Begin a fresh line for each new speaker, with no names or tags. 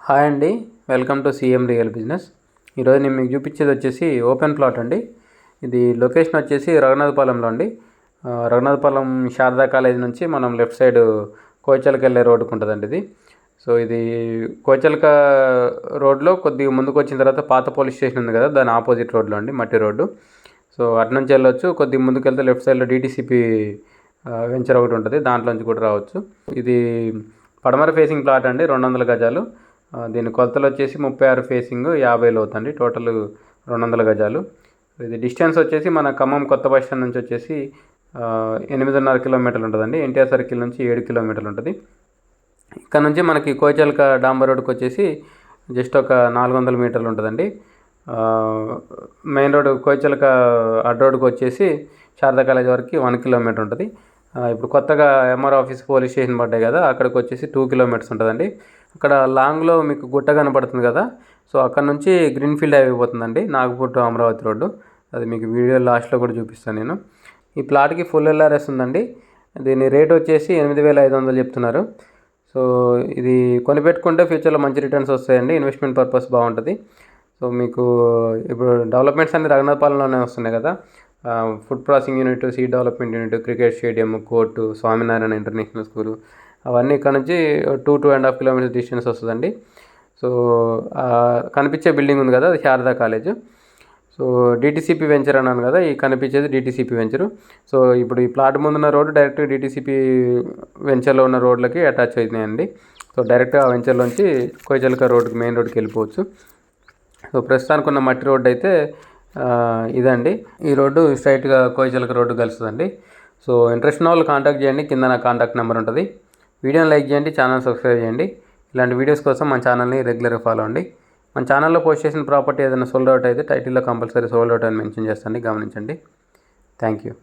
Hi అండి, welcome to CM real business. ఈరోజు నేను మీకు చూపించేది వచ్చేసి ఓపెన్ ప్లాట్ అండి. ఇది లొకేషన్ వచ్చేసి రఘునాథపాలెంలో అండి. రఘునాథపాలెం శారదా కాలేజ్ నుంచి మనం లెఫ్ట్ సైడ్ కోచలకి వెళ్ళే రోడ్డుకు ఉంటుందండి ఇది. సో ఇది కోచలక రోడ్లో కొద్దిగా ముందుకు వచ్చిన తర్వాత పాత పోలీస్ స్టేషన్ ఉంది కదా, దాని ఆపోజిట్ రోడ్లో అండి, మట్టి రోడ్డు. సో అటు నుంచి వెళ్ళొచ్చు. కొద్దిగా ముందుకు వెళ్తే లెఫ్ట్ సైడ్లో డిటీసీపీ వెంచర్ ఒకటి ఉంటుంది, దాంట్లోంచి కూడా రావచ్చు. ఇది పడమర ఫేసింగ్ ప్లాట్ అండి, 200 గజాలు. దీని కొలతలు వచ్చేసి 36 ఫేసింగ్ 50 లోతు అండి, టోటల్ 200 గజాలు. ఇది డిస్టెన్స్ వచ్చేసి మన ఖమ్మం కొత్త బస్ స్టాండ్ నుంచి వచ్చేసి 8.5 కిలోమీటర్లు ఉంటుందండి. ఎన్టీఆర్ సర్కిల్ నుంచి 7 కిలోమీటర్లు ఉంటుంది. ఇక్కడ నుంచి మనకి కోచలక డాంబర్ రోడ్కి వచ్చేసి జస్ట్ ఒక 400 మీటర్లు ఉంటుందండి. మెయిన్ రోడ్ కోచలక అడ్ రోడ్కి వచ్చేసి శారదా కాలేజ్ వరకు 1 కిలోమీటర్ ఉంటుంది. ఇప్పుడు కొత్తగా ఎంఆర్ ఆఫీస్ పోలీస్ స్టేషన్ పడ్డాయి కదా, అక్కడికి వచ్చేసి 2 కిలోమీటర్స్ ఉంటుందండి. అక్కడ లాంగ్లో మీకు గుట్ట కనపడుతుంది కదా, సో అక్కడ నుంచి గ్రీన్ఫీల్డ్ హైవే పోతుందండి, నాగపూర్ టు అమరావతి రోడ్డు. అది మీకు వీడియో లాస్ట్లో కూడా చూపిస్తాను నేను. ఈ ప్లాట్కి ఫుల్ ఎల్ఆర్ఎస్ ఉందండి. దీని రేట్ వచ్చేసి 8,500 చెప్తున్నారు. సో ఇది కొనిపెట్టుకుంటే ఫ్యూచర్లో మంచి రిటర్న్స్ వస్తాయండి, ఇన్వెస్ట్మెంట్ పర్పస్ బాగుంటుంది. సో మీకు ఇప్పుడు డెవలప్మెంట్స్ అన్ని రఘునాథపాలెంలోనే వస్తున్నాయి కదా, food processing unit, seed development unit, cricket stadium, court, Swaminarayan international school, అవన్నీ ఇక్కడ నుంచి 2.5 కిలోమీటర్స్ డిస్టెన్స్ వస్తుందండి. సో కనిపించే బిల్డింగ్ ఉంది కదా, అది Sharada college. So DTCP venture అన్నాను కదా, ఈ కనిపించేది డిటీసీపీ వెంచరు. సో ఇప్పుడు ఈ ప్లాట్ ముందున్న రోడ్డు డైరెక్ట్ డిటీసీపీ వెంచర్లో ఉన్న రోడ్లకి అటాచ్ అవుతున్నాయండి. సో డైరెక్ట్గా ఆ వెంచర్లోంచి కోయచలక రోడ్డుకి, మెయిన్ రోడ్కి వెళ్ళిపోవచ్చు. సో ప్రస్తుతానికి ఉన్న మట్టి రోడ్డు అయితే ఇదండి. ఈ రోడ్డు స్ట్రైట్గా కోయచలక రోడ్డు కలుస్తుందండి. సో ఇంట్రెస్ట్ ఉన్న వాళ్ళు కాంటాక్ట్ చేయండి, కింద నా కాంటాక్ట్ నెంబర్ ఉంటుంది. వీడియోని లైక్ చేయండి, ఛానల్ సబ్స్క్రైబ్ చేయండి. ఇలాంటి వీడియోస్ కోసం మన ఛానల్ని రెగ్యులర్గా ఫాలో అండి. మన ఛానల్లో పోస్ట్ చేసిన ప్రాపర్టీ ఏదైనా సోల్డ్ అవుట్ అయితే టైటిల్లో కంపల్సరీ సోల్డ్ అవుట్ అని మెన్షన్ చేస్తాను, గమనించండి. Thank you.